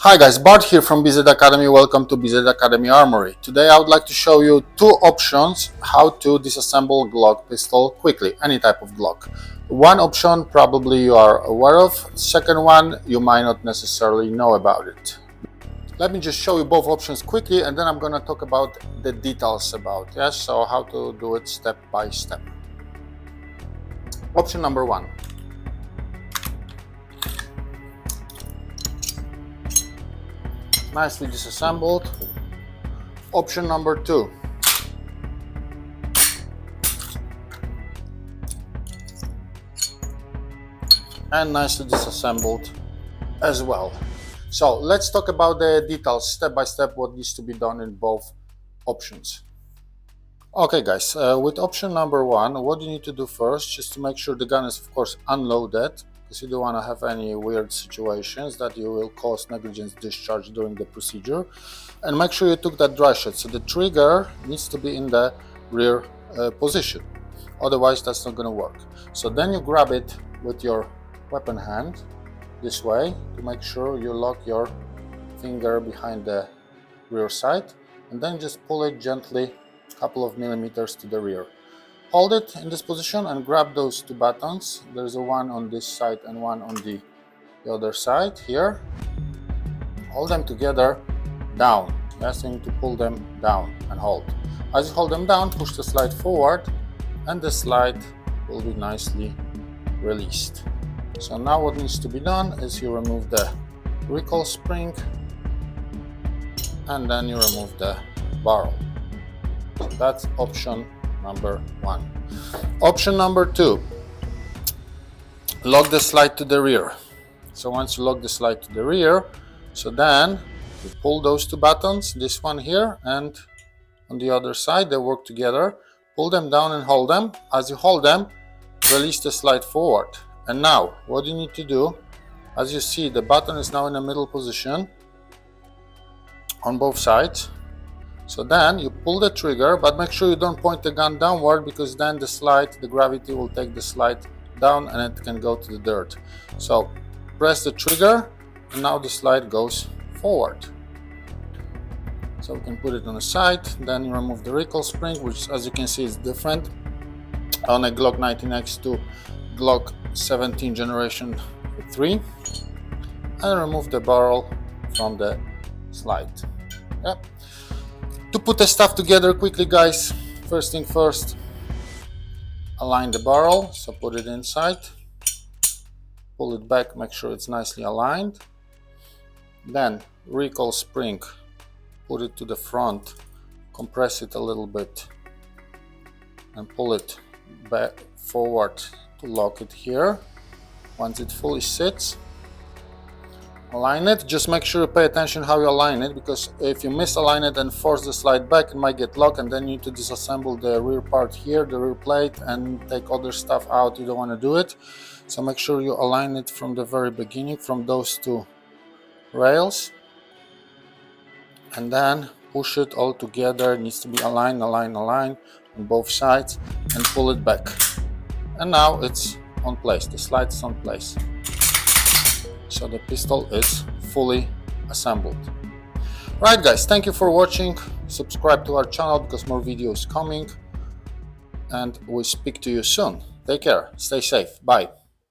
Hi guys, Bart here from BZ Academy. Welcome to BZ Academy Armory. Today I would like to show you two options how to disassemble Glock pistol quickly, any type of Glock. One option probably you are aware of, second one you might not necessarily know about it. Let me just show you both options quickly and then I'm going to talk about the details about it, so how to do it step by step. Option number one. Nicely disassembled. Option number two. And nicely disassembled as well. So let's talk about the details step by step, what needs to be done in both options. Okay guys, with option number one, what you need to do first, just to make sure the gun is of course unloaded, because you don't want to have any weird situations that you will cause negligence discharge during the procedure. And make sure you took that dry shot, so the trigger needs to be in the rear position, otherwise that's not going to work. So then you grab it with your weapon hand this way to make sure you lock your finger behind the rear sight, and then just pull it gently a couple of millimeters to the rear. Hold it in this position and grab those two buttons. There's a one on this side and one on the other side here. Hold them together down. Yes, you need to pull them down and hold. As you hold them down, push the slide forward and the slide will be nicely released. So now what needs to be done is you remove the recoil spring and then you remove the barrel. So that's option number one. Option number two, lock the slide to the rear. So once you lock the slide to the rear, so then you pull those two buttons, this one here and on the other side, they work together. Pull them down and hold them. As you hold them, release the slide forward. And now what you need to do, as you see, the button is now in the middle position on both sides. So then you pull the trigger, but make sure you don't point the gun downward, because then the slide, the gravity will take the slide down and it can go to the dirt. So press the trigger and now the slide goes forward. So we can put it on the side, then you remove the recoil spring, which as you can see is different on a Glock 19X to Glock 17 generation 3, and remove the barrel from the slide. Yep. To put the stuff together quickly guys, first thing first, align the barrel, so put it inside, pull it back, make sure it's nicely aligned, then recoil spring, put it to the front, compress it a little bit and pull it back forward to lock it here. Once it fully sits, align it. Just make sure you pay attention how you align it, because if you misalign it and force the slide back, it might get locked and then you need to disassemble the rear part here, the rear plate, and take other stuff out. You don't want to do it. So make sure you align it from the very beginning, from those two rails, and then push it all together. It needs to be aligned on both sides, and pull it back. And now it's on place, the slide is on place. So the pistol is fully assembled. Right guys, thank you for watching. Subscribe to our channel because more videos coming, and we'll speak to you soon. Take care, stay safe, bye.